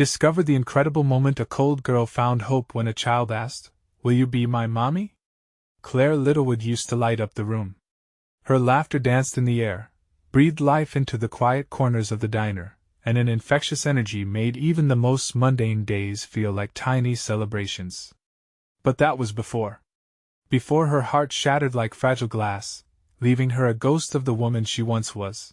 Discover the incredible moment a cold girl found hope when a child asked, "Will you be my mommy?" Claire Littlewood used to light up the room. Her laughter danced in the air, breathed life into the quiet corners of the diner, and an infectious energy made even the most mundane days feel like tiny celebrations. But that was before. Before her heart shattered like fragile glass, leaving her a ghost of the woman she once was.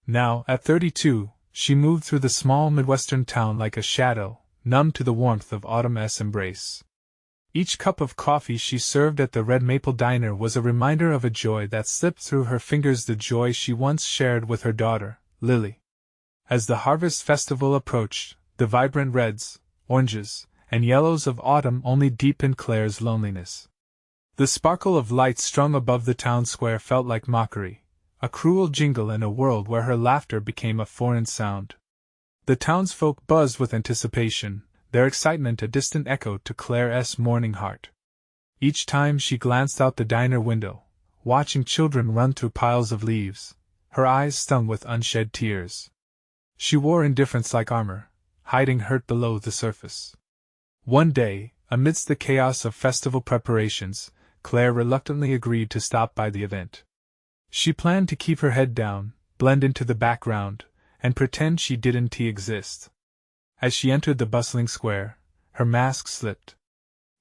Now, at 32, she moved through the small Midwestern town like a shadow, numb to the warmth of autumn's embrace. Each cup of coffee she served at the Red Maple Diner was a reminder of a joy that slipped through her fingers, the joy she once shared with her daughter, Lily. As the harvest festival approached, the vibrant reds, oranges, and yellows of autumn only deepened Claire's loneliness. The sparkle of lights strung above the town square felt like mockery, a cruel jingle in a world where her laughter became a foreign sound. The townsfolk buzzed with anticipation, their excitement a distant echo to Claire's mourning heart. Each time she glanced out the diner window, watching children run through piles of leaves, her eyes stung with unshed tears. She wore indifference like armor, hiding hurt below the surface. One day, amidst the chaos of festival preparations, Claire reluctantly agreed to stop by the event. She planned to keep her head down, blend into the background, and pretend she didn't exist. As she entered the bustling square, her mask slipped.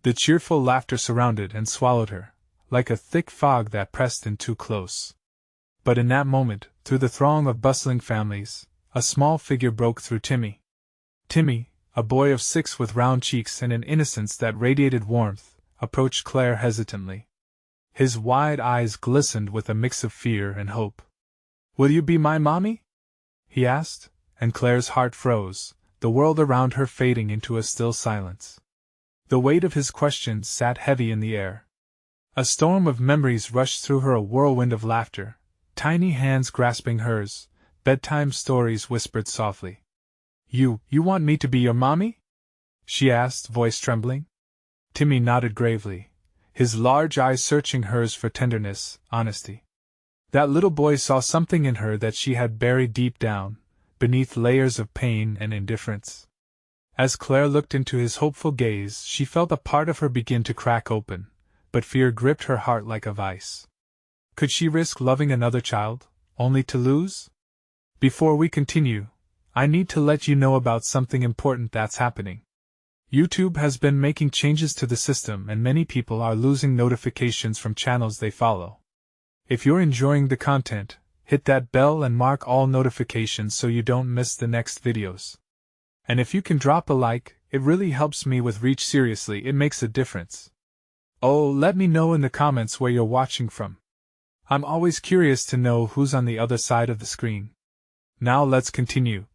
The cheerful laughter surrounded and swallowed her, like a thick fog that pressed in too close. But in that moment, through the throng of bustling families, a small figure broke through. Timmy. Timmy, a boy of 6 with round cheeks and an innocence that radiated warmth, approached Claire hesitantly. His wide eyes glistened with a mix of fear and hope. "Will you be my mommy?" he asked, and Claire's heart froze, the world around her fading into a still silence. The weight of his question sat heavy in the air. A storm of memories rushed through her, a whirlwind of laughter, tiny hands grasping hers, bedtime stories whispered softly. You want me to be your mommy?" she asked, voice trembling. Timmy nodded gravely, his large eyes searching hers for tenderness, honesty. That little boy saw something in her that she had buried deep down, beneath layers of pain and indifference. As Claire looked into his hopeful gaze, she felt a part of her begin to crack open, but fear gripped her heart like a vice. Could she risk loving another child, only to lose? Before we continue, I need to let you know about something important that's happening. YouTube has been making changes to the system and many people are losing notifications from channels they follow. If you're enjoying the content, hit that bell and mark all notifications so you don't miss the next videos. And if you can drop a like, it really helps me with reach. Seriously, it makes a difference. Oh, let me know in the comments where you're watching from. I'm always curious to know who's on the other side of the screen. Now let's continue.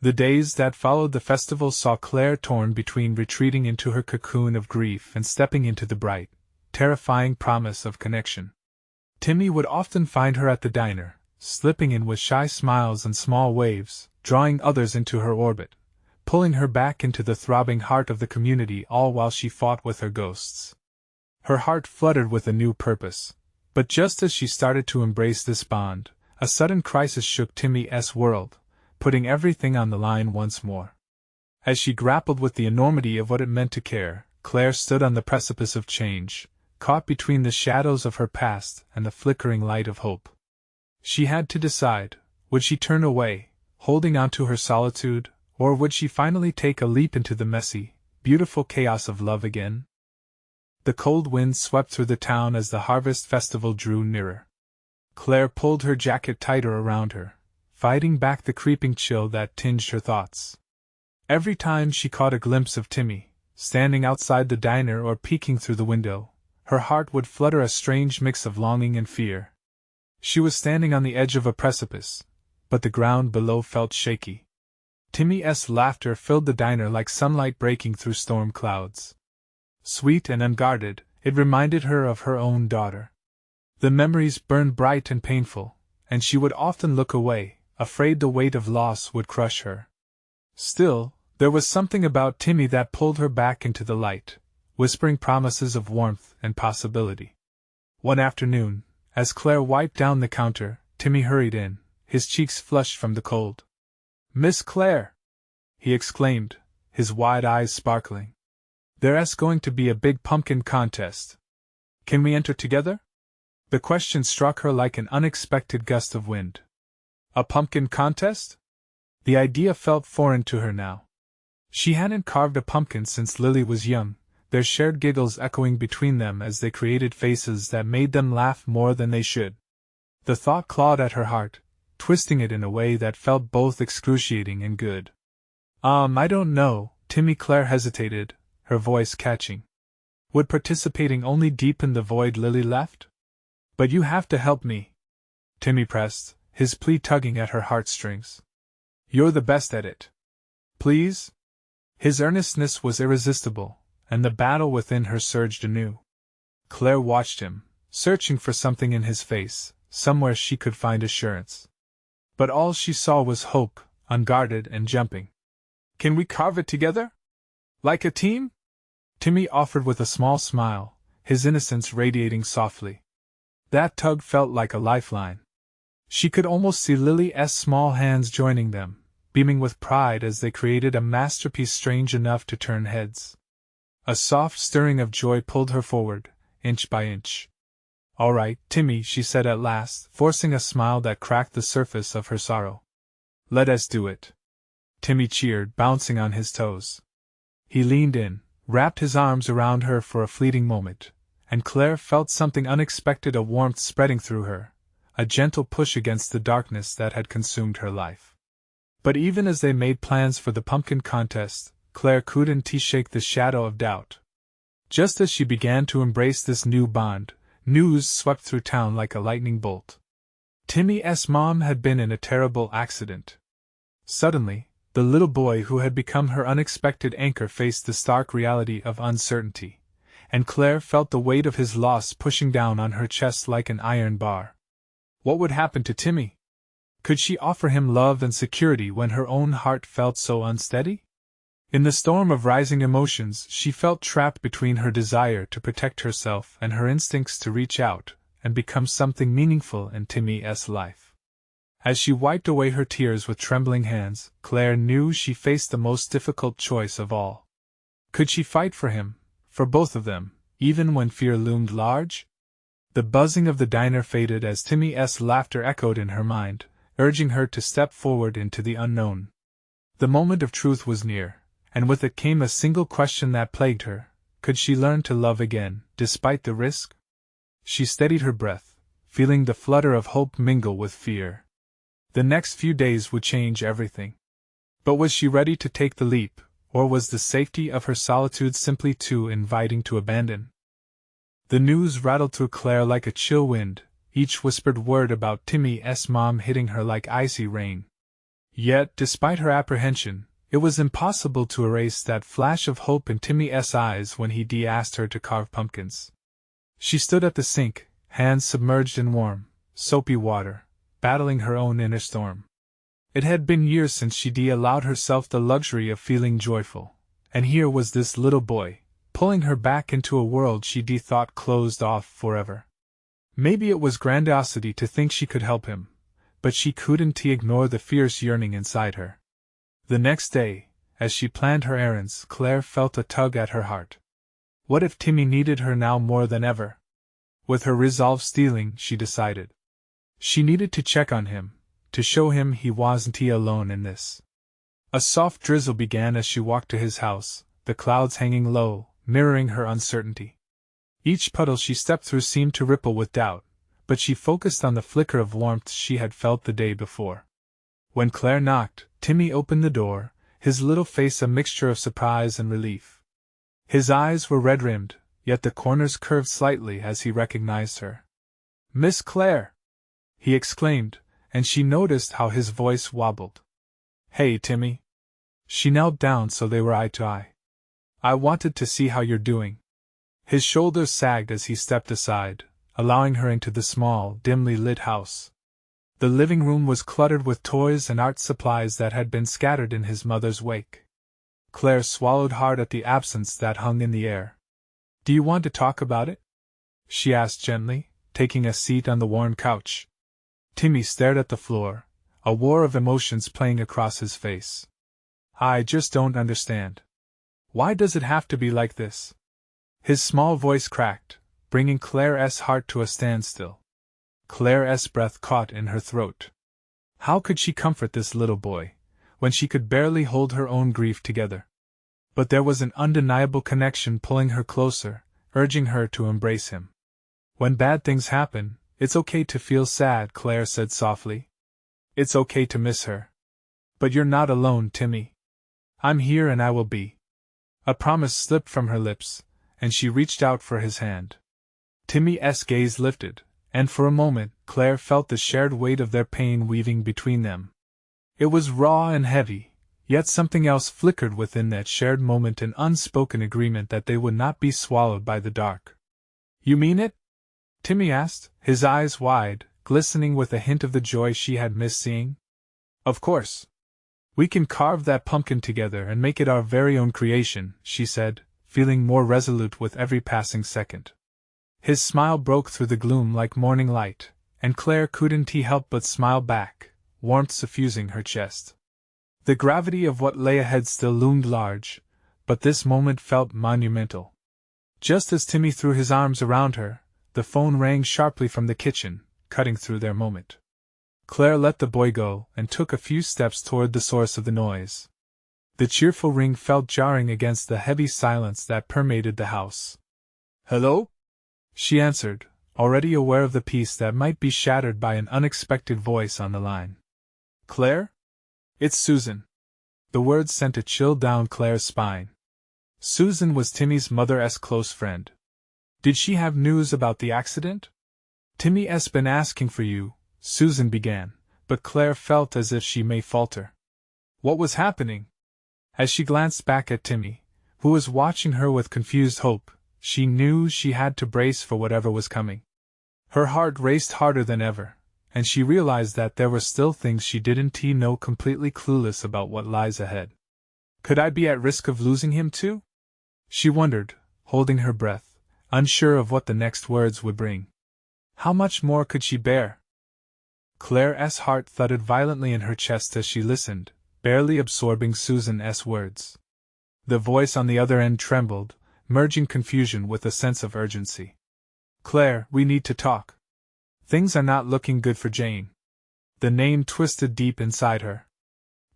The days that followed the festival saw Claire torn between retreating into her cocoon of grief and stepping into the bright, terrifying promise of connection. Timmy would often find her at the diner, slipping in with shy smiles and small waves, drawing others into her orbit, pulling her back into the throbbing heart of the community, all while she fought with her ghosts. Her heart fluttered with a new purpose, but just as she started to embrace this bond, a sudden crisis shook Timmy's world, putting everything on the line once more. As she grappled with the enormity of what it meant to care, Claire stood on the precipice of change, caught between the shadows of her past and the flickering light of hope. She had to decide, would she turn away, holding on to her solitude, or would she finally take a leap into the messy, beautiful chaos of love again? The cold wind swept through the town as the harvest festival drew nearer. Claire pulled her jacket tighter around her, fighting back the creeping chill that tinged her thoughts. Every time she caught a glimpse of Timmy, standing outside the diner or peeking through the window, her heart would flutter, a strange mix of longing and fear. She was standing on the edge of a precipice, but the ground below felt shaky. Timmy's laughter filled the diner like sunlight breaking through storm clouds. Sweet and unguarded, it reminded her of her own daughter. The memories burned bright and painful, and she would often look away, afraid the weight of loss would crush her. Still, there was something about Timmy that pulled her back into the light, whispering promises of warmth and possibility. One afternoon, as Claire wiped down the counter, Timmy hurried in, his cheeks flushed from the cold. "Miss Claire!" he exclaimed, his wide eyes sparkling. "There's going to be a big pumpkin contest. Can we enter together?" The question struck her like an unexpected gust of wind. A pumpkin contest? The idea felt foreign to her now. She hadn't carved a pumpkin since Lily was young, their shared giggles echoing between them as they created faces that made them laugh more than they should. The thought clawed at her heart, twisting it in a way that felt both excruciating and good. I don't know," Claire hesitated, her voice catching. Would participating only deepen the void Lily left? "But you have to help me," Timmy pressed, his plea tugging at her heartstrings. "You're the best at it. Please?" His earnestness was irresistible, and the battle within her surged anew. Claire watched him, searching for something in his face, somewhere she could find assurance. But all she saw was hope, unguarded and jumping. "Can we carve it together? Like a team?" Timmy offered with a small smile, his innocence radiating softly. That tug felt like a lifeline. She could almost see Lily's small hands joining them, beaming with pride as they created a masterpiece strange enough to turn heads. A soft stirring of joy pulled her forward, inch by inch. "All right, Timmy," she said at last, forcing a smile that cracked the surface of her sorrow. "Let us do it." Timmy cheered, bouncing on his toes. He leaned in, wrapped his arms around her for a fleeting moment, and Claire felt something unexpected, a warmth spreading through her, a gentle push against the darkness that had consumed her life. But even as they made plans for the pumpkin contest, Claire couldn't shake the shadow of doubt. Just as she began to embrace this new bond, news swept through town like a lightning bolt. Timmy's mom had been in a terrible accident. Suddenly, the little boy who had become her unexpected anchor faced the stark reality of uncertainty, and Claire felt the weight of his loss pushing down on her chest like an iron bar. What would happen to Timmy? Could she offer him love and security when her own heart felt so unsteady? In the storm of rising emotions, she felt trapped between her desire to protect herself and her instincts to reach out and become something meaningful in Timmy's life. As she wiped away her tears with trembling hands, Claire knew she faced the most difficult choice of all. Could she fight for him, for both of them, even when fear loomed large? The buzzing of the diner faded as Timmy's laughter echoed in her mind, urging her to step forward into the unknown. The moment of truth was near, and with it came a single question that plagued her: could she learn to love again, despite the risk? She steadied her breath, feeling the flutter of hope mingle with fear. The next few days would change everything. But was she ready to take the leap, or was the safety of her solitude simply too inviting to abandon? The news rattled through Claire like a chill wind, each whispered word about Timmy's mom hitting her like icy rain. Yet, despite her apprehension, it was impossible to erase that flash of hope in Timmy's eyes when he asked her to carve pumpkins. She stood at the sink, hands submerged in warm, soapy water, battling her own inner storm. It had been years since she allowed herself the luxury of feeling joyful, and here was this little boy, pulling her back into a world she thought closed off forever. Maybe it was grandiosity to think she could help him, but she couldn't ignore the fierce yearning inside her. The next day, as she planned her errands, Claire felt a tug at her heart. What if Timmy needed her now more than ever? With her resolve steeling, she decided. She needed to check on him, to show him he wasn't alone in this. A soft drizzle began as she walked to his house, the clouds hanging low, mirroring her uncertainty. Each puddle she stepped through seemed to ripple with doubt, but she focused on the flicker of warmth she had felt the day before. When Claire knocked, Timmy opened the door, his little face a mixture of surprise and relief. His eyes were red-rimmed, yet the corners curved slightly as he recognized her. "Miss Claire!" he exclaimed, and she noticed how his voice wobbled. "Hey, Timmy." She knelt down so they were eye to eye. "I wanted to see how you're doing." His shoulders sagged as he stepped aside, allowing her into the small, dimly lit house. The living room was cluttered with toys and art supplies that had been scattered in his mother's wake. Claire swallowed hard at the absence that hung in the air. "Do you want to talk about it?" she asked gently, taking a seat on the worn couch. Timmy stared at the floor, a war of emotions playing across his face. I just don't understand. Why does it have to be like this? His small voice cracked, bringing Claire's heart to a standstill. Claire's breath caught in her throat. How could she comfort this little boy, when she could barely hold her own grief together? But there was an undeniable connection pulling her closer, urging her to embrace him. When bad things happen, it's okay to feel sad, Claire said softly. It's okay to miss her. But you're not alone, Timmy. I'm here and I will be. A promise slipped from her lips, and she reached out for his hand. Timmy's gaze lifted, and for a moment Claire felt the shared weight of their pain weaving between them. It was raw and heavy, yet something else flickered within that shared moment, an unspoken agreement that they would not be swallowed by the dark. You mean it? Timmy asked, his eyes wide, glistening with a hint of the joy she had missed seeing. Of course. We can carve that pumpkin together and make it our very own creation, she said, feeling more resolute with every passing second. His smile broke through the gloom like morning light, and Claire couldn't help but smile back, warmth suffusing her chest. The gravity of what lay ahead still loomed large, but this moment felt monumental. Just as Timmy threw his arms around her, the phone rang sharply from the kitchen, cutting through their moment. Claire let the boy go and took a few steps toward the source of the noise. The cheerful ring felt jarring against the heavy silence that permeated the house. Hello? She answered, already aware of the peace that might be shattered by an unexpected voice on the line. Claire? It's Susan. The words sent a chill down Claire's spine. Susan was Timmy's mother's close friend. Did she have news about the accident? Timmy's been asking for you, Susan began, but Claire felt as if she may falter. What was happening? As she glanced back at Timmy, who was watching her with confused hope, she knew she had to brace for whatever was coming. Her heart raced harder than ever, and she realized that there were still things she didn't know, completely clueless about what lies ahead. Could I be at risk of losing him too? She wondered, holding her breath, unsure of what the next words would bring. How much more could she bear? Claire's heart thudded violently in her chest as she listened, barely absorbing Susan's words. The voice on the other end trembled, merging confusion with a sense of urgency. Claire, we need to talk. Things are not looking good for Jane. The name twisted deep inside her.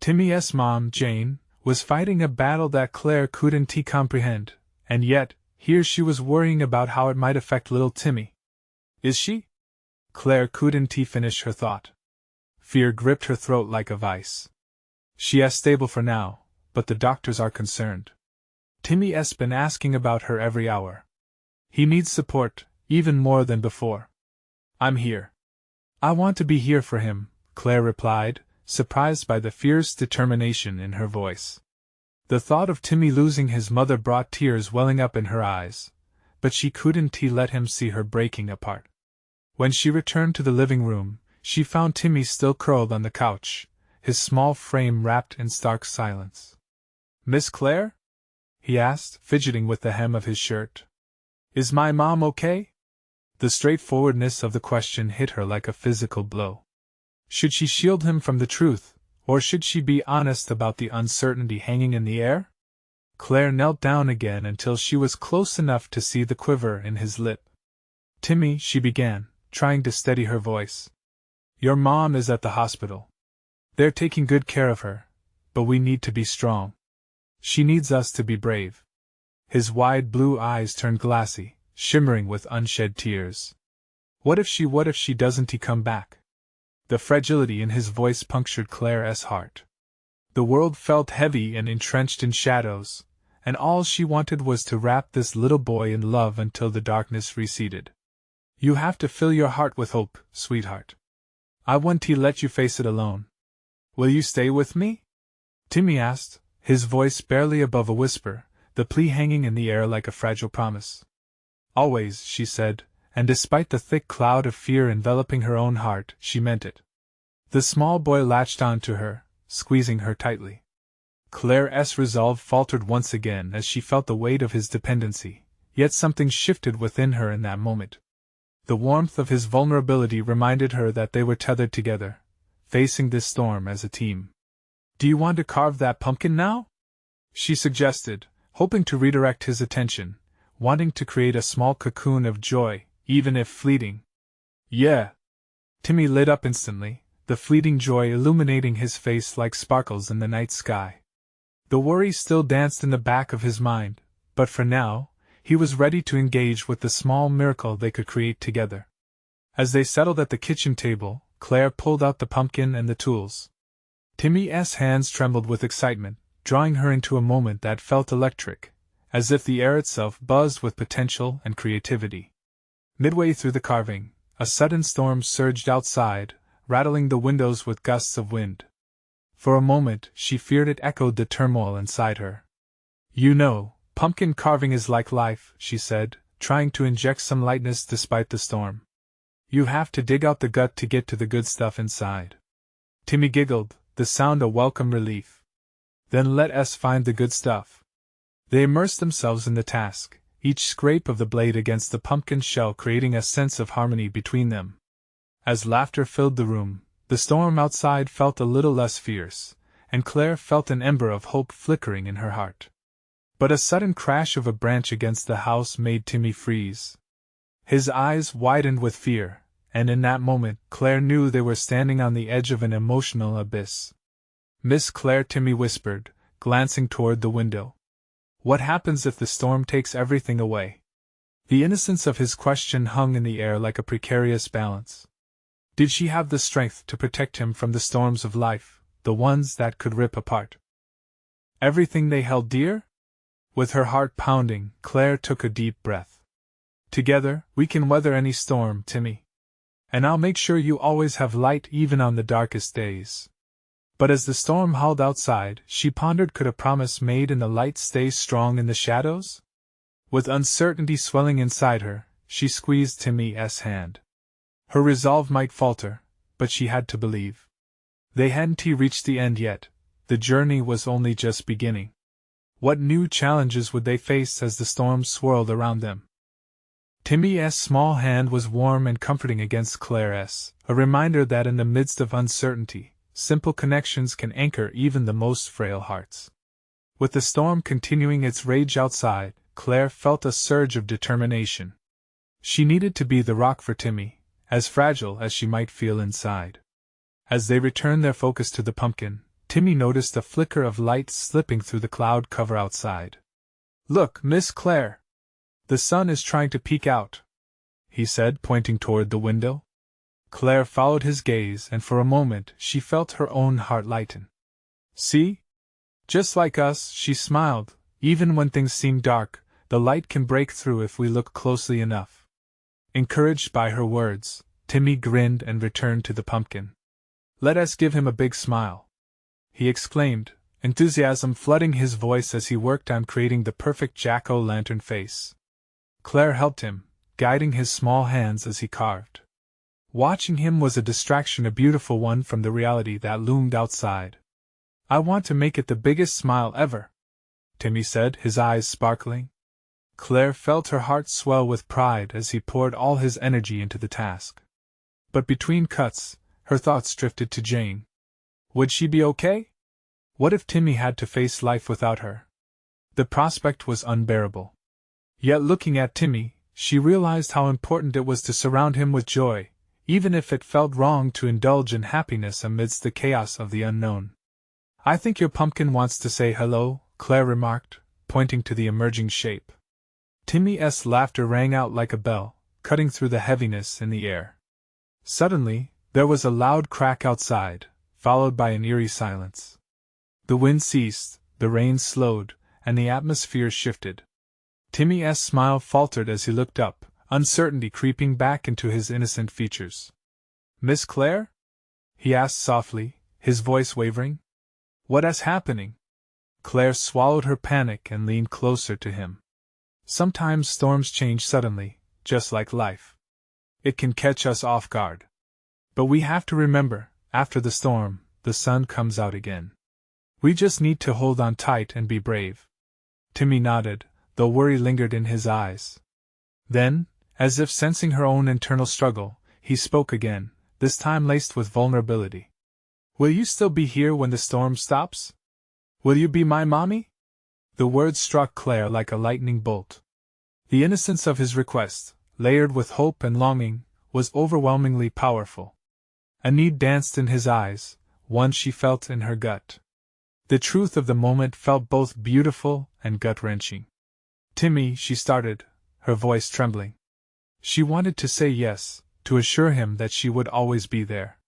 Timmy's mom, Jane, was fighting a battle that Claire couldn't comprehend, and yet, here she was worrying about how it might affect little Timmy. Is she? Claire couldn't finish her thought. Fear gripped her throat like a vice. She is stable for now, but the doctors are concerned. Timmy's been asking about her every hour. He needs support, even more than before. I'm here. I want to be here for him, Claire replied, surprised by the fierce determination in her voice. The thought of Timmy losing his mother brought tears welling up in her eyes, but she couldn't let him see her breaking apart. When she returned to the living room, she found Timmy still curled on the couch, his small frame wrapped in stark silence. Miss Claire? He asked, fidgeting with the hem of his shirt. Is my mom okay? The straightforwardness of the question hit her like a physical blow. Should she shield him from the truth, or should she be honest about the uncertainty hanging in the air? Claire knelt down again until she was close enough to see the quiver in his lip. Timmy, she began, trying to steady her voice. Your mom is at the hospital. They're taking good care of her, but we need to be strong. She needs us to be brave. His wide blue eyes turned glassy, shimmering with unshed tears. What if she doesn't come back? The fragility in his voice punctured Claire's heart. The world felt heavy and entrenched in shadows, and all she wanted was to wrap this little boy in love until the darkness receded. You have to fill your heart with hope, sweetheart. I won't let you face it alone. Will you stay with me? Timmy asked, his voice barely above a whisper, the plea hanging in the air like a fragile promise. Always, she said, and despite the thick cloud of fear enveloping her own heart, she meant it. The small boy latched on to her, squeezing her tightly. Claire's resolve faltered once again as she felt the weight of his dependency, yet something shifted within her in that moment. The warmth of his vulnerability reminded her that they were tethered together, facing this storm as a team. Do you want to carve that pumpkin now? She suggested, hoping to redirect his attention, wanting to create a small cocoon of joy, even if fleeting. Yeah. Timmy lit up instantly, the fleeting joy illuminating his face like sparkles in the night sky. The worry still danced in the back of his mind, but for now, he was ready to engage with the small miracle they could create together. As they settled at the kitchen table, Claire pulled out the pumpkin and the tools. Timmy's hands trembled with excitement, drawing her into a moment that felt electric, as if the air itself buzzed with potential and creativity. Midway through the carving, a sudden storm surged outside, rattling the windows with gusts of wind. For a moment, she feared it echoed the turmoil inside her. You know, pumpkin carving is like life, she said, trying to inject some lightness despite the storm. You have to dig out the gut to get to the good stuff inside. Timmy giggled, the sound a welcome relief. Then let us find the good stuff. They immersed themselves in the task, each scrape of the blade against the pumpkin shell creating a sense of harmony between them. As laughter filled the room, the storm outside felt a little less fierce, and Claire felt an ember of hope flickering in her heart. But a sudden crash of a branch against the house made Timmy freeze. His eyes widened with fear, and in that moment Claire knew they were standing on the edge of an emotional abyss. Miss Claire, Timmy whispered, glancing toward the window. What happens if the storm takes everything away? The innocence of his question hung in the air like a precarious balance. Did she have the strength to protect him from the storms of life, the ones that could rip apart everything they held dear? With her heart pounding, Claire took a deep breath. Together, we can weather any storm, Timmy. And I'll make sure you always have light even on the darkest days. But as the storm howled outside, she pondered, could a promise made in the light stay strong in the shadows? With uncertainty swelling inside her, she squeezed Timmy's hand. Her resolve might falter, but she had to believe. They hadn't reached the end yet, the journey was only just beginning. What new challenges would they face as the storm swirled around them? Timmy's small hand was warm and comforting against Claire's, a reminder that in the midst of uncertainty, simple connections can anchor even the most frail hearts. With the storm continuing its rage outside, Claire felt a surge of determination. She needed to be the rock for Timmy, as fragile as she might feel inside. As they returned their focus to the pumpkin, Timmy noticed a flicker of light slipping through the cloud cover outside. Look, Miss Claire! The sun is trying to peek out, he said, pointing toward the window. Claire followed his gaze, and for a moment she felt her own heart lighten. See? Just like us, she smiled. Even when things seem dark, the light can break through if we look closely enough. Encouraged by her words, Timmy grinned and returned to the pumpkin. Let us give him a big smile, he exclaimed, enthusiasm flooding his voice as he worked on creating the perfect jack-o'-lantern face. Claire helped him, guiding his small hands as he carved. Watching him was a distraction, a beautiful one from the reality that loomed outside. I want to make it the biggest smile ever, Timmy said, his eyes sparkling. Claire felt her heart swell with pride as he poured all his energy into the task. But between cuts, her thoughts drifted to Jane. Would she be okay? What if Timmy had to face life without her? The prospect was unbearable. Yet looking at Timmy, she realized how important it was to surround him with joy, even if it felt wrong to indulge in happiness amidst the chaos of the unknown. I think your pumpkin wants to say hello, Claire remarked, pointing to the emerging shape. Timmy's laughter rang out like a bell, cutting through the heaviness in the air. Suddenly, there was a loud crack outside, followed by an eerie silence. The wind ceased, the rain slowed, and the atmosphere shifted. Timmy's smile faltered as he looked up, uncertainty creeping back into his innocent features. Miss Claire? He asked softly, his voice wavering. What is happening? Claire swallowed her panic and leaned closer to him. Sometimes storms change suddenly, just like life. It can catch us off guard. But we have to remember, after the storm, the sun comes out again. We just need to hold on tight and be brave. Timmy nodded, though worry lingered in his eyes. Then, as if sensing her own internal struggle, he spoke again, this time laced with vulnerability. Will you still be here when the storm stops? Will you be my mommy? The words struck Claire like a lightning bolt. The innocence of his request, layered with hope and longing, was overwhelmingly powerful. A need danced in his eyes, one she felt in her gut. The truth of the moment felt both beautiful and gut-wrenching. Timmy, she started, her voice trembling. She wanted to say yes, to assure him that she would always be there.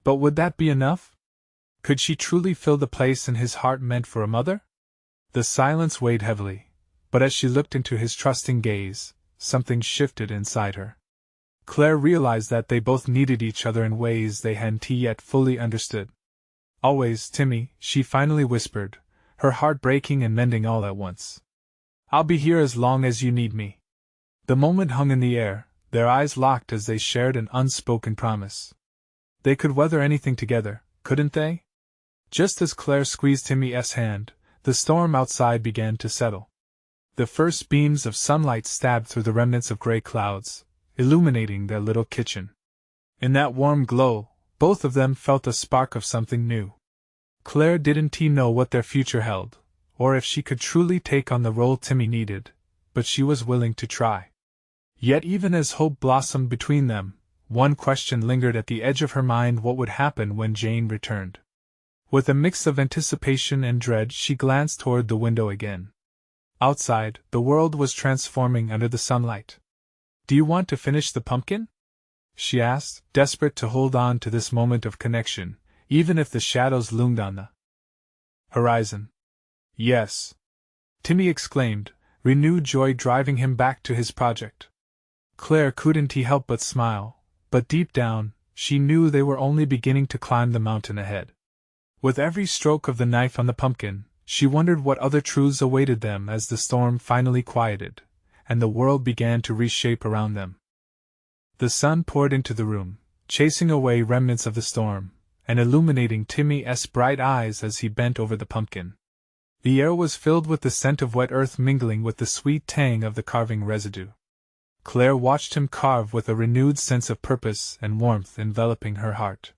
But would that be enough? Could she truly fill the place in his heart meant for a mother? The silence weighed heavily, but as she looked into his trusting gaze, something shifted inside her. Claire realized that they both needed each other in ways they hadn't yet fully understood. Always, Timmy, she finally whispered, her heart breaking and mending all at once. I'll be here as long as you need me. The moment hung in the air, their eyes locked as they shared an unspoken promise. They could weather anything together, couldn't they? Just as Claire squeezed Timmy's hand, the storm outside began to settle. The first beams of sunlight stabbed through the remnants of gray clouds, illuminating their little kitchen. In that warm glow, both of them felt a spark of something new. Claire didn't know what their future held, or if she could truly take on the role Timmy needed, but she was willing to try. Yet even as hope blossomed between them, one question lingered at the edge of her mind: what would happen when Jane returned? With a mix of anticipation and dread, she glanced toward the window again. Outside, the world was transforming under the sunlight. Do you want to finish the pumpkin? She asked, desperate to hold on to this moment of connection, even if the shadows loomed on the horizon. Yes, Timmy exclaimed, renewed joy driving him back to his project. Claire couldn't help but smile, but deep down, she knew they were only beginning to climb the mountain ahead. With every stroke of the knife on the pumpkin, she wondered what other truths awaited them as the storm finally quieted, and the world began to reshape around them. The sun poured into the room, chasing away remnants of the storm, and illuminating Timmy's bright eyes as he bent over the pumpkin. The air was filled with the scent of wet earth mingling with the sweet tang of the carving residue. Claire watched him carve with a renewed sense of purpose and warmth enveloping her heart.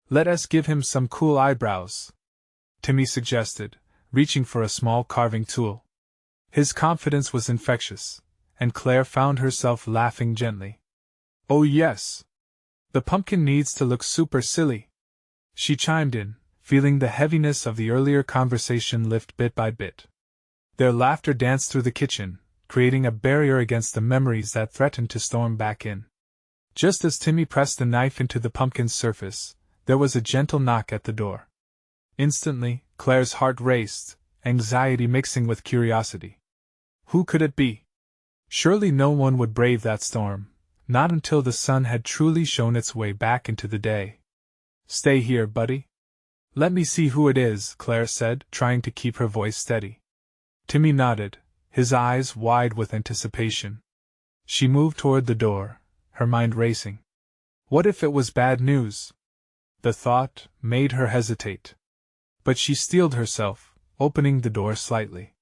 Let us give him some cool eyebrows, Timmy suggested, reaching for a small carving tool. His confidence was infectious, and Claire found herself laughing gently. Oh yes! The pumpkin needs to look super silly, she chimed in, feeling the heaviness of the earlier conversation lift bit by bit. Their laughter danced through the kitchen, creating a barrier against the memories that threatened to storm back in. Just as Timmy pressed the knife into the pumpkin's surface, there was a gentle knock at the door. Instantly, Claire's heart raced, anxiety mixing with curiosity. Who could it be? Surely no one would brave that storm, not until the sun had truly shown its way back into the day. Stay here, buddy. Let me see who it is, Claire said, trying to keep her voice steady. Timmy nodded, his eyes wide with anticipation. She moved toward the door, her mind racing. What if it was bad news? The thought made her hesitate. But she steeled herself, opening the door slightly.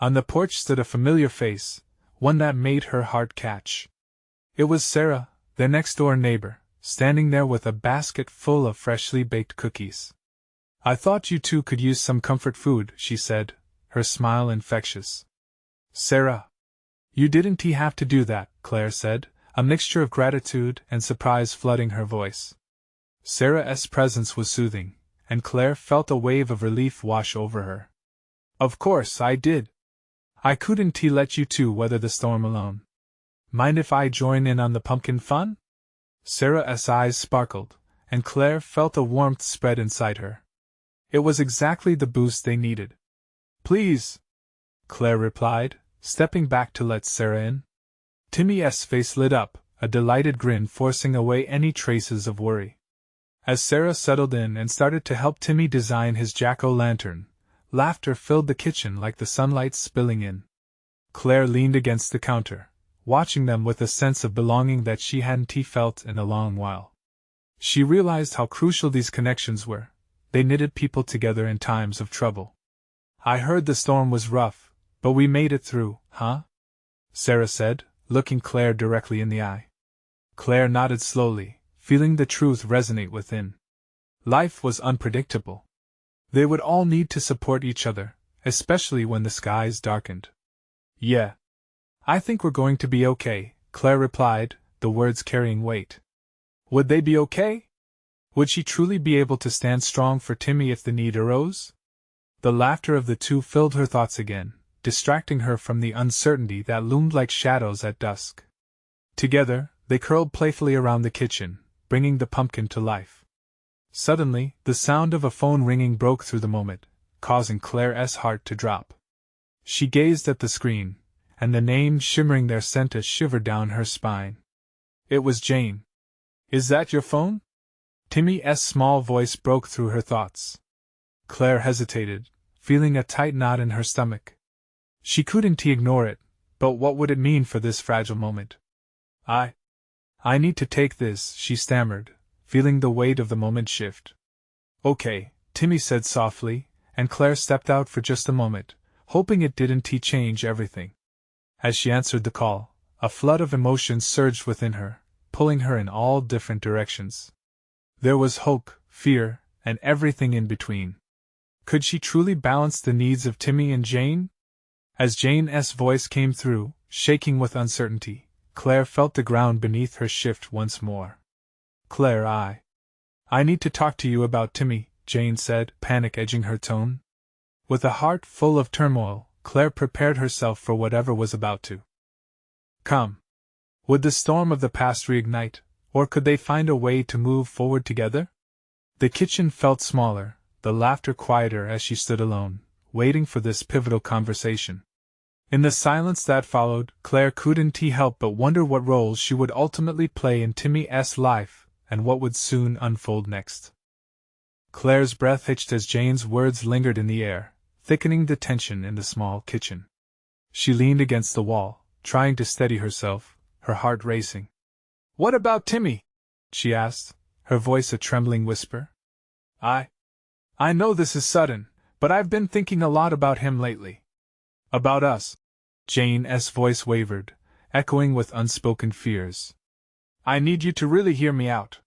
On the porch stood a familiar face, one that made her heart catch. It was Sarah, their next-door neighbor, standing there with a basket full of freshly baked cookies. I thought you two could use some comfort food, she said, her smile infectious. Sarah. You didn't have to do that, Claire said, a mixture of gratitude and surprise flooding her voice. Sarah's presence was soothing, and Claire felt a wave of relief wash over her. Of course I did. I couldn't let you two weather the storm alone. Mind if I join in on the pumpkin fun? Sarah's eyes sparkled, and Claire felt a warmth spread inside her. It was exactly the boost they needed. Please, Claire replied, stepping back to let Sarah in. Timmy's face lit up, a delighted grin forcing away any traces of worry. As Sarah settled in and started to help Timmy design his jack-o'-lantern, laughter filled the kitchen like the sunlight spilling in. Claire leaned against the counter, watching them with a sense of belonging that she hadn't felt in a long while. She realized how crucial these connections were. They knitted people together in times of trouble. I heard the storm was rough, but we made it through, huh? Sarah said, looking Claire directly in the eye. Claire nodded slowly, feeling the truth resonate within. Life was unpredictable. They would all need to support each other, especially when the skies darkened. Yeah. I think we're going to be okay, Claire replied, the words carrying weight. Would they be okay? Would she truly be able to stand strong for Timmy if the need arose? The laughter of the two filled her thoughts again, distracting her from the uncertainty that loomed like shadows at dusk. Together, they curled playfully around the kitchen, bringing the pumpkin to life. Suddenly, the sound of a phone ringing broke through the moment, causing Claire's heart to drop. She gazed at the screen, and the name shimmering there sent a shiver down her spine. It was Jane. Is that your phone? Timmy's small voice broke through her thoughts. Claire hesitated, feeling a tight knot in her stomach. She couldn't ignore it, but what would it mean for this fragile moment? I need to take this, she stammered, feeling the weight of the moment shift. Okay, Timmy said softly, and Claire stepped out for just a moment, hoping it didn't change everything. As she answered the call, a flood of emotions surged within her, pulling her in all different directions. There was hope, fear, and everything in between. Could she truly balance the needs of Timmy and Jane? As Jane's voice came through, shaking with uncertainty, Claire felt the ground beneath her shift once more. Claire, I need to talk to you about Timmy, Jane said, panic edging her tone. With a heart full of turmoil, Claire prepared herself for whatever was about to come. Would the storm of the past reignite, or could they find a way to move forward together? The kitchen felt smaller, the laughter quieter as she stood alone, waiting for this pivotal conversation. In the silence that followed, Claire couldn't help but wonder what role she would ultimately play in Timmy's life, and what would soon unfold next. Claire's breath hitched as Jane's words lingered in the air, thickening the tension in the small kitchen. She leaned against the wall, trying to steady herself, her heart racing. What about Timmy? She asked, her voice a trembling whisper. I know this is sudden, but I've been thinking a lot about him lately. About us? Jane's voice wavered, echoing with unspoken fears. I need you to really hear me out.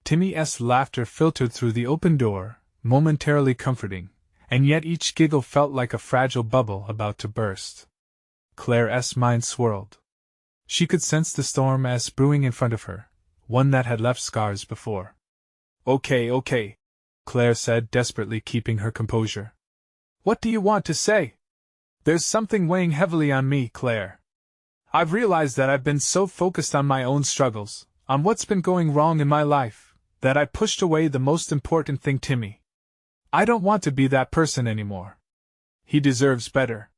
Timmy's laughter filtered through the open door, momentarily comforting, and yet each giggle felt like a fragile bubble about to burst. Claire's mind swirled. She could sense the storm as brewing in front of her, one that had left scars before. Okay, Claire said, desperately keeping her composure. What do you want to say? There's something weighing heavily on me, Claire. I've realized that I've been so focused on my own struggles, on what's been going wrong in my life, that I pushed away the most important thing, Timmy. I don't want to be that person anymore. He deserves better.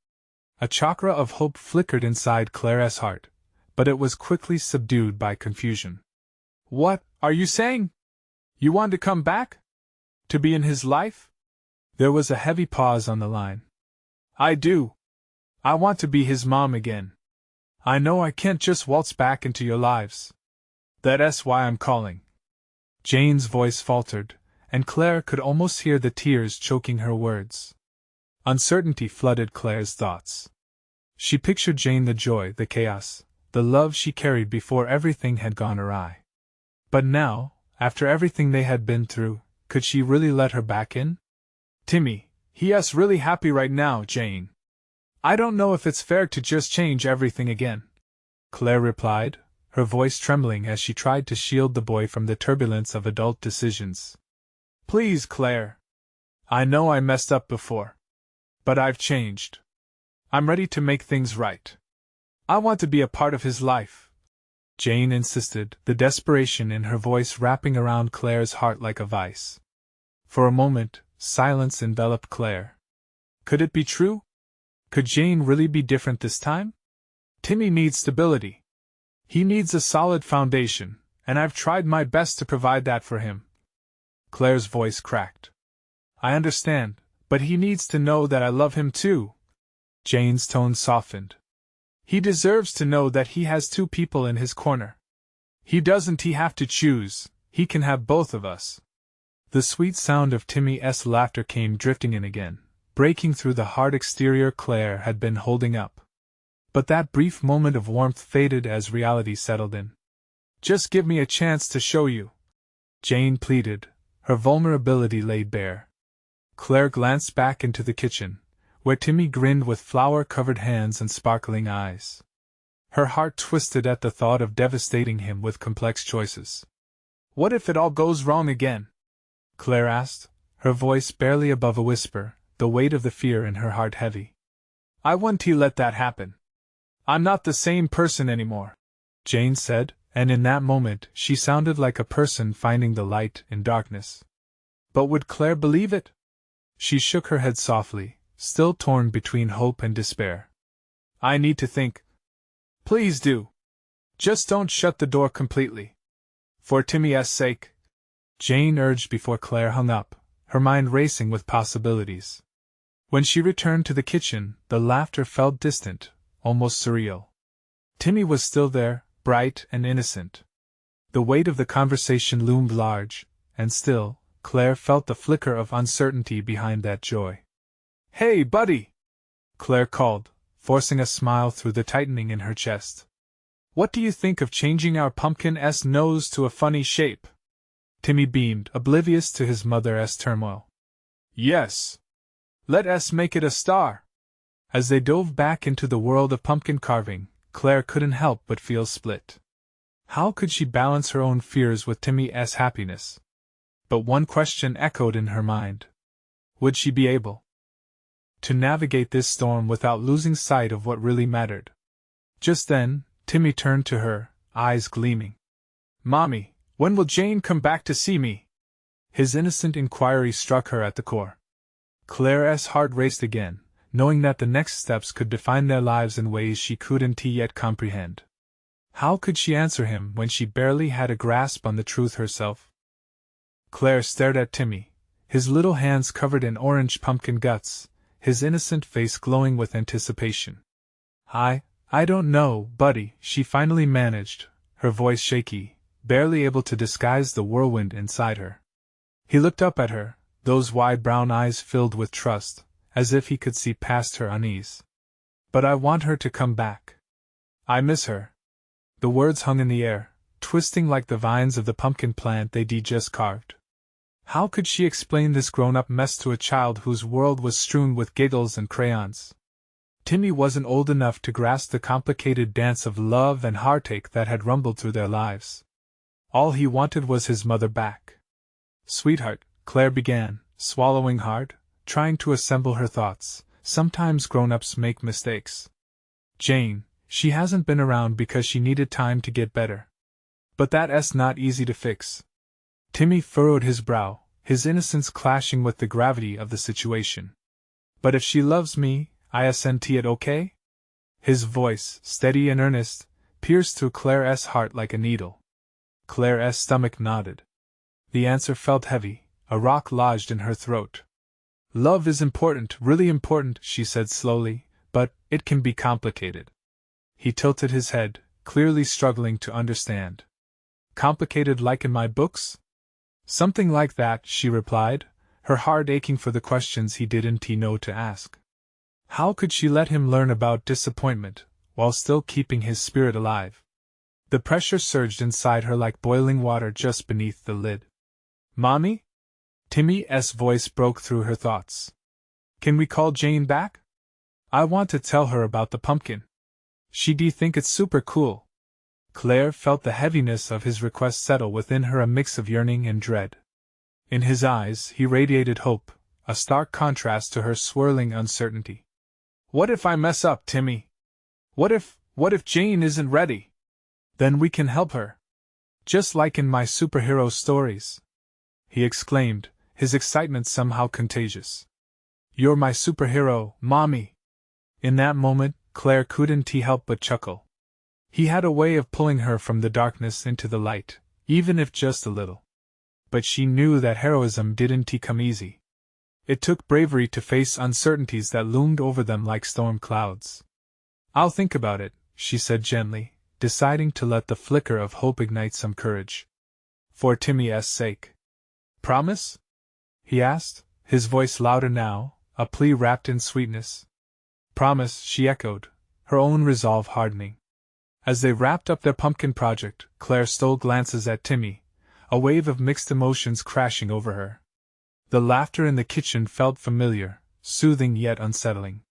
A chakra of hope flickered inside Claire's heart, but it was quickly subdued by confusion. What are you saying? You want to come back? To be in his life? There was a heavy pause on the line. I do. I want to be his mom again. I know I can't just waltz back into your lives. That's why I'm calling. Jane's voice faltered, and Claire could almost hear the tears choking her words. Uncertainty flooded Claire's thoughts. She pictured Jane, the joy, the chaos, the love she carried before everything had gone awry. But now, after everything they had been through, could she really let her back in? Timmy, he's really happy right now, Jane. I don't know if it's fair to just change everything again, Claire replied, her voice trembling as she tried to shield the boy from the turbulence of adult decisions. Please, Claire. I know I messed up before. But I've changed. I'm ready to make things right. I want to be a part of his life, Jane insisted, the desperation in her voice wrapping around Claire's heart like a vice. For a moment, silence enveloped Claire. Could it be true? Could Jane really be different this time? Timmy needs stability. He needs a solid foundation, and I've tried my best to provide that for him. Claire's voice cracked. I understand, but he needs to know that I love him too. Jane's tone softened. He deserves to know that he has two people in his corner. He doesn't have to choose, he can have both of us. The sweet sound of Timmy's laughter came drifting in again, breaking through the hard exterior Claire had been holding up. But that brief moment of warmth faded as reality settled in. Just give me a chance to show you, Jane pleaded, her vulnerability laid bare. Claire glanced back into the kitchen, where Timmy grinned with flour-covered hands and sparkling eyes. Her heart twisted at the thought of devastating him with complex choices. "What if it all goes wrong again?" Claire asked, her voice barely above a whisper, the weight of the fear in her heart heavy. "I wouldn't let that happen. I'm not the same person anymore," Jane said, and in that moment she sounded like a person finding the light in darkness. But would Claire believe it? She shook her head softly, still torn between hope and despair. "I need to think." "Please do. Just don't shut the door completely. For Timmy's sake," Jane urged before Claire hung up, her mind racing with possibilities. When she returned to the kitchen, the laughter felt distant, almost surreal. Timmy was still there, bright and innocent. The weight of the conversation loomed large, and still, Claire felt the flicker of uncertainty behind that joy. "Hey, buddy!" Claire called, forcing a smile through the tightening in her chest. "What do you think of changing our pumpkin's nose to a funny shape?" Timmy beamed, oblivious to his mother's turmoil. "Yes. Let us make it a star." As they dove back into the world of pumpkin carving, Claire couldn't help but feel split. How could she balance her own fears with Timmy's happiness? But one question echoed in her mind. Would she be able to navigate this storm without losing sight of what really mattered? Just then, Timmy turned to her, eyes gleaming. "Mommy, when will Jane come back to see me?" His innocent inquiry struck her at the core. Claire's heart raced again, knowing that the next steps could define their lives in ways she couldn't yet comprehend. How could she answer him when she barely had a grasp on the truth herself? Claire stared at Timmy, his little hands covered in orange pumpkin guts, his innocent face glowing with anticipation. I don't know, buddy," she finally managed, her voice shaky, barely able to disguise the whirlwind inside her. He looked up at her, those wide brown eyes filled with trust, as if he could see past her unease. "But I want her to come back. I miss her." The words hung in the air, twisting like the vines of the pumpkin plant they'd just carved. How could she explain this grown-up mess to a child whose world was strewn with giggles and crayons? Timmy wasn't old enough to grasp the complicated dance of love and heartache that had rumbled through their lives. All he wanted was his mother back. "Sweetheart," Claire began, swallowing hard, trying to assemble her thoughts. "Sometimes grown-ups make mistakes. Jane, she hasn't been around because she needed time to get better. But that's not easy to fix." Timmy furrowed his brow, his innocence clashing with the gravity of the situation. "But if she loves me, isn't it okay?" His voice, steady and earnest, pierced through Claire's heart like a needle. Claire's stomach nodded. The answer felt heavy, a rock lodged in her throat. "Love is important, really important," she said slowly, "but it can be complicated." He tilted his head, clearly struggling to understand. "Complicated like in my books?" "Something like that," she replied, her heart aching for the questions he didn't know to ask. How could she let him learn about disappointment, while still keeping his spirit alive? The pressure surged inside her like boiling water just beneath the lid. "Mommy?" Timmy's voice broke through her thoughts. "Can we call Jane back? I want to tell her about the pumpkin. She'd think it's super cool." Claire felt the heaviness of his request settle within her, a mix of yearning and dread. In his eyes he radiated hope, a stark contrast to her swirling uncertainty. "What if I mess up, Timmy? What if Jane isn't ready? Then we can help her. Just like in my superhero stories," he exclaimed, his excitement somehow contagious. "You're my superhero, Mommy." In that moment, Claire couldn't help but chuckle. He had a way of pulling her from the darkness into the light, even if just a little. But she knew that heroism didn't come easy. It took bravery to face uncertainties that loomed over them like storm clouds. "I'll think about it," she said gently, deciding to let the flicker of hope ignite some courage. "For Timmy's sake." "Promise?" he asked, his voice louder now, a plea wrapped in sweetness. "Promise," she echoed, her own resolve hardening. As they wrapped up their pumpkin project, Claire stole glances at Timmy, a wave of mixed emotions crashing over her. The laughter in the kitchen felt familiar, soothing yet unsettling.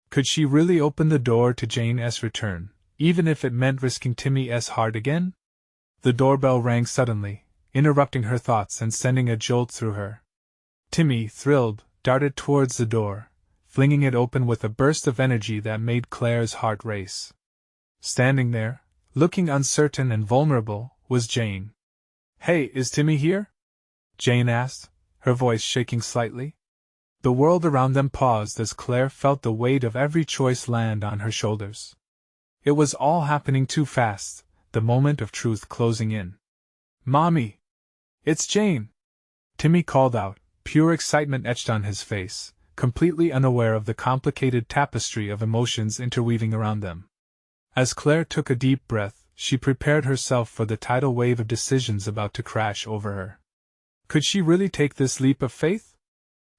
Could she really open the door to Jane's return, even if it meant risking Timmy's heart again? The doorbell rang suddenly, interrupting her thoughts and sending a jolt through her. Timmy, thrilled, darted towards the door, flinging it open with a burst of energy that made Claire's heart race. Standing there, looking uncertain and vulnerable, was Jane. "Hey, is Timmy here?" Jane asked, her voice shaking slightly. The world around them paused as Claire felt the weight of every choice land on her shoulders. It was all happening too fast, the moment of truth closing in. "Mommy! It's Jane!" Timmy called out, pure excitement etched on his face, completely unaware of the complicated tapestry of emotions interweaving around them. As Claire took a deep breath, she prepared herself for the tidal wave of decisions about to crash over her. Could she really take this leap of faith?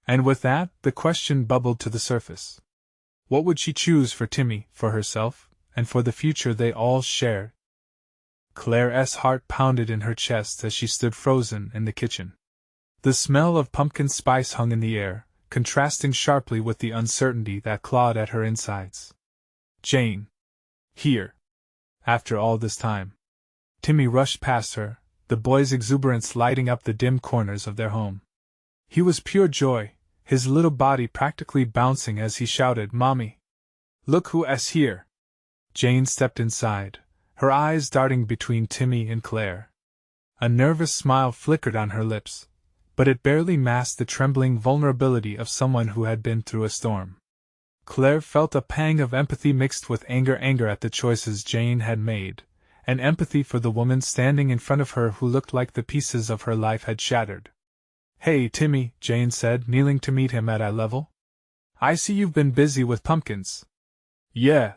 And with that, the question bubbled to the surface. What would she choose for Timmy, for herself, and for the future they all shared? Claire's heart pounded in her chest as she stood frozen in the kitchen. The smell of pumpkin spice hung in the air, contrasting sharply with the uncertainty that clawed at her insides. Jane! Here! After all this time. Timmy rushed past her, the boy's exuberance lighting up the dim corners of their home. He was pure joy, his little body practically bouncing as he shouted, "Mommy! Look who's here!" Jane stepped inside, her eyes darting between Timmy and Claire. A nervous smile flickered on her lips, but it barely masked the trembling vulnerability of someone who had been through a storm. Claire felt a pang of empathy mixed with anger at the choices Jane had made, and empathy for the woman standing in front of her who looked like the pieces of her life had shattered. "Hey, Timmy," Jane said, kneeling to meet him at eye level. "I see you've been busy with pumpkins." "Yeah,"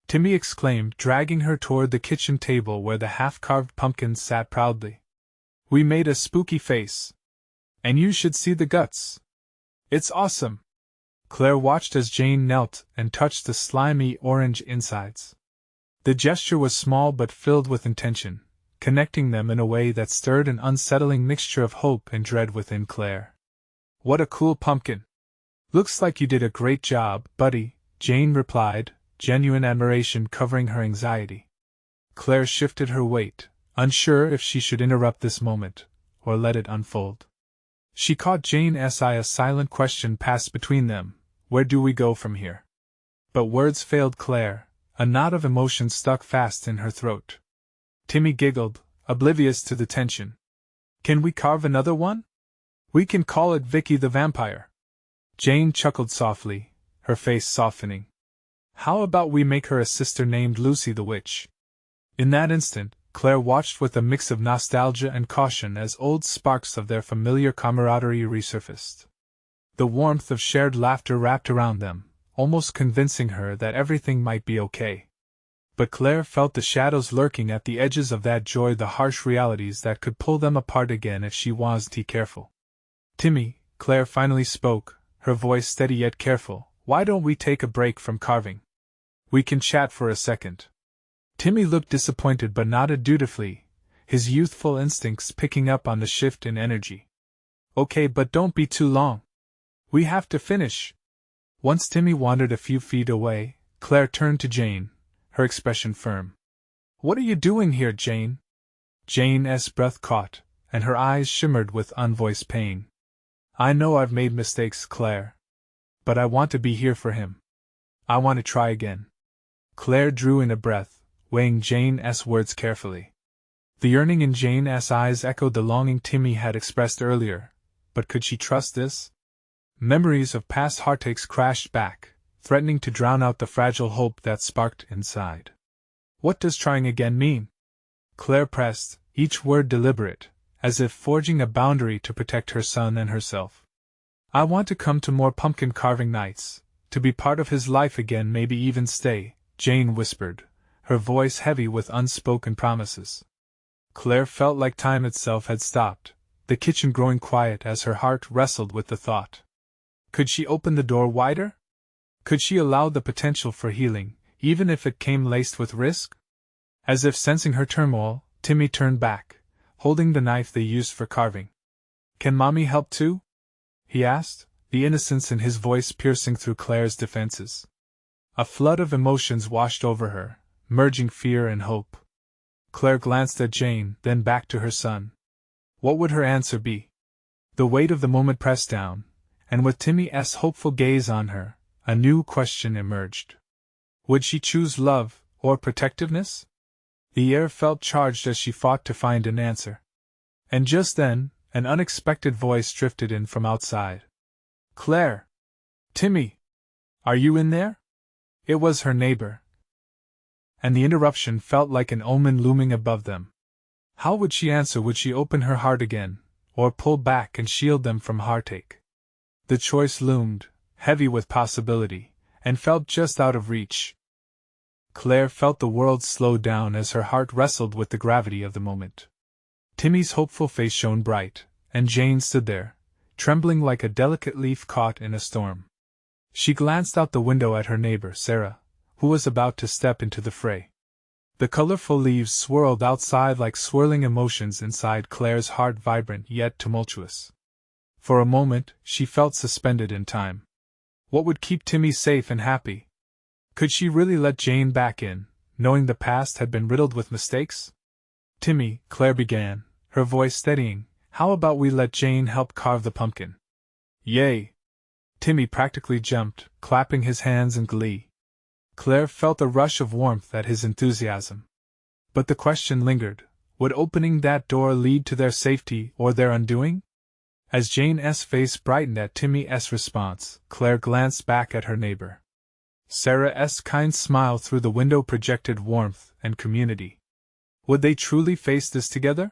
Timmy exclaimed, dragging her toward the kitchen table where the half-carved pumpkins sat proudly. "We made a spooky face. And you should see the guts. It's awesome." Claire watched as Jane knelt and touched the slimy orange insides. The gesture was small but filled with intention, connecting them in a way that stirred an unsettling mixture of hope and dread within Claire. "What a cool pumpkin! Looks like you did a great job, buddy," Jane replied, genuine admiration covering her anxiety. Claire shifted her weight, unsure if she should interrupt this moment, or let it unfold. She caught Jane's eye. A silent question passed between them, "Where do we go from here?" But words failed Claire, a knot of emotion stuck fast in her throat. Timmy giggled, oblivious to the tension. "Can we carve another one? We can call it Vicky the Vampire." Jane chuckled softly, her face softening. "How about we make her a sister named Lucy the Witch?" In that instant, Claire watched with a mix of nostalgia and caution as old sparks of their familiar camaraderie resurfaced. The warmth of shared laughter wrapped around them, almost convincing her that everything might be okay. But Claire felt the shadows lurking at the edges of that joy, the harsh realities that could pull them apart again if she wasn't careful. "Timmy," Claire finally spoke, her voice steady yet careful, "why don't we take a break from carving? We can chat for a second." Timmy looked disappointed but nodded dutifully, his youthful instincts picking up on the shift in energy. "Okay, but don't be too long. We have to finish." Once Timmy wandered a few feet away, Claire turned to Jane, her expression firm. "What are you doing here, Jane?" Jane's breath caught, and her eyes shimmered with unvoiced pain. "I know I've made mistakes, Claire. But I want to be here for him. I want to try again." Claire drew in a breath, weighing Jane's words carefully. The yearning in Jane's eyes echoed the longing Timmy had expressed earlier, but could she trust this? Memories of past heartaches crashed back, threatening to drown out the fragile hope that sparked inside. "What does trying again mean?" Claire pressed, each word deliberate, as if forging a boundary to protect her son and herself. "I want to come to more pumpkin carving nights, to be part of his life again, maybe even stay," Jane whispered, her voice heavy with unspoken promises. Claire felt like time itself had stopped, the kitchen growing quiet as her heart wrestled with the thought. Could she open the door wider? Could she allow the potential for healing, even if it came laced with risk? As if sensing her turmoil, Timmy turned back, holding the knife they used for carving. "Can Mommy help too?" he asked, the innocence in his voice piercing through Claire's defenses. A flood of emotions washed over her, merging fear and hope. Claire glanced at Jane, then back to her son. What would her answer be? The weight of the moment pressed down, and with Timmy's hopeful gaze on her, a new question emerged. Would she choose love, or protectiveness? The air felt charged as she fought to find an answer. And just then, an unexpected voice drifted in from outside. "Claire! Timmy! Are you in there?" It was her neighbor. And the interruption felt like an omen looming above them. How would she answer? Would she open her heart again, or pull back and shield them from heartache? The choice loomed, heavy with possibility, and felt just out of reach. Claire felt the world slow down as her heart wrestled with the gravity of the moment. Timmy's hopeful face shone bright, and Jane stood there, trembling like a delicate leaf caught in a storm. She glanced out the window at her neighbor, Sarah, who was about to step into the fray. The colorful leaves swirled outside like swirling emotions inside Claire's heart, vibrant yet tumultuous. For a moment, she felt suspended in time. What would keep Timmy safe and happy? Could she really let Jane back in, knowing the past had been riddled with mistakes? "Timmy," Claire began, her voice steadying, "how about we let Jane help carve the pumpkin?" "Yay!" Timmy practically jumped, clapping his hands in glee. Claire felt a rush of warmth at his enthusiasm. But the question lingered, would opening that door lead to their safety or their undoing? As Jane's face brightened at Timmy's response, Claire glanced back at her neighbor. Sarah's kind smile through the window projected warmth and community. Would they truly face this together?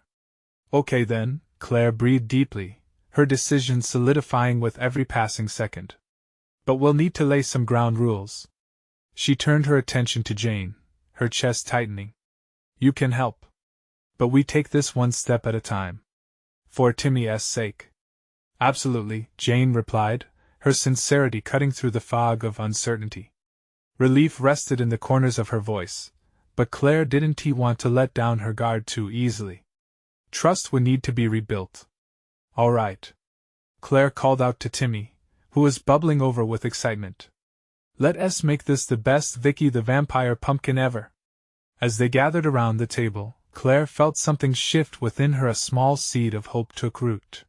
Okay then, Claire breathed deeply, her decision solidifying with every passing second. But we'll need to lay some ground rules. She turned her attention to Jane, her chest tightening. You can help. But we take this one step at a time. For Timmy's sake. Absolutely, Jane replied, her sincerity cutting through the fog of uncertainty. Relief rested in the corners of her voice, but Claire didn't want to let down her guard too easily. Trust would need to be rebuilt. All right. Claire called out to Timmy, who was bubbling over with excitement. Let us make this the best Vicky the Vampire pumpkin ever. As they gathered around the table, Claire felt something shift within her. A small seed of hope took root.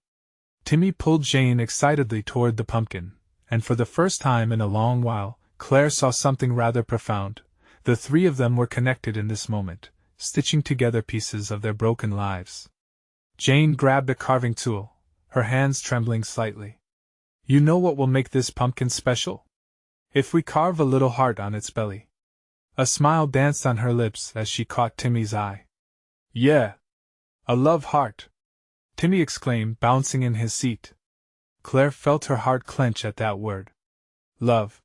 Timmy pulled Jane excitedly toward the pumpkin, and for the first time in a long while, Claire saw something rather profound. The three of them were connected in this moment, stitching together pieces of their broken lives. Jane grabbed a carving tool, her hands trembling slightly. You know what will make this pumpkin special? If we carve a little heart on its belly. A smile danced on her lips as she caught Timmy's eye. Yeah! A love heart! Timmy exclaimed, bouncing in his seat. Claire felt her heart clench at that word. Love.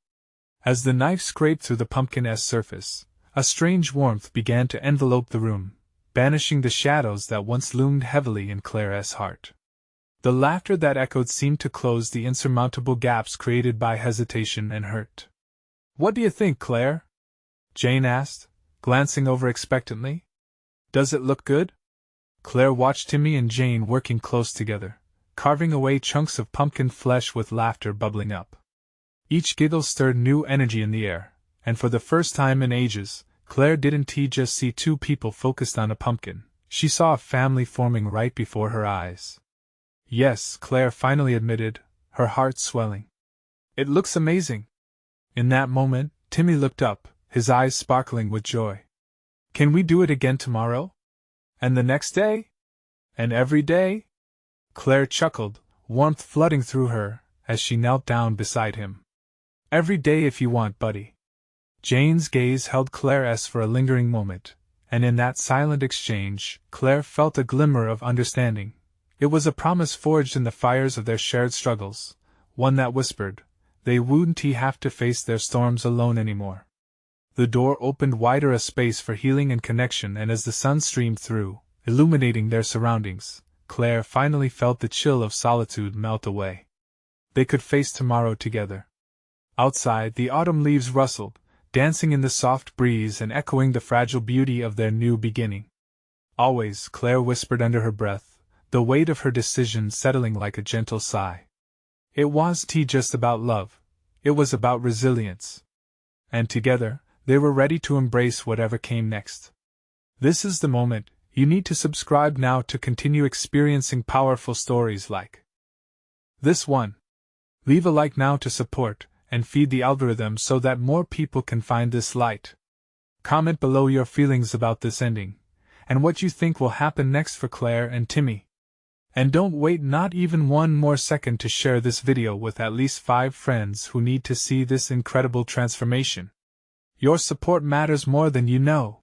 As the knife scraped through the pumpkin's surface, a strange warmth began to envelope the room, banishing the shadows that once loomed heavily in Claire's heart. The laughter that echoed seemed to close the insurmountable gaps created by hesitation and hurt. What do you think, Claire? Jane asked, glancing over expectantly. Does it look good? Claire watched Timmy and Jane working close together, carving away chunks of pumpkin flesh with laughter bubbling up. Each giggle stirred new energy in the air, and for the first time in ages, Claire didn't just see two people focused on a pumpkin, she saw a family forming right before her eyes. Yes, Claire finally admitted, her heart swelling. It looks amazing. In that moment, Timmy looked up, his eyes sparkling with joy. Can we do it again tomorrow? And the next day? And every day? Claire chuckled, warmth flooding through her, as she knelt down beside him. Every day if you want, buddy. Jane's gaze held Claire's for a lingering moment, and in that silent exchange, Claire felt a glimmer of understanding. It was a promise forged in the fires of their shared struggles, one that whispered, they wouldn't have to face their storms alone anymore. The door opened wider, a space for healing and connection, and as the sun streamed through, illuminating their surroundings, Claire finally felt the chill of solitude melt away. They could face tomorrow together. Outside, the autumn leaves rustled, dancing in the soft breeze and echoing the fragile beauty of their new beginning. Always, Claire whispered under her breath, the weight of her decision settling like a gentle sigh. It wasn't just about love, it was about resilience. And together, they were ready to embrace whatever came next. This is the moment. You need to subscribe now to continue experiencing powerful stories like this one. Leave a like now to support and feed the algorithm so that more people can find this light. Comment below your feelings about this ending, and what you think will happen next for Claire and Timmy. And don't wait not even one more second to share this video with at least 5 friends who need to see this incredible transformation. Your support matters more than you know.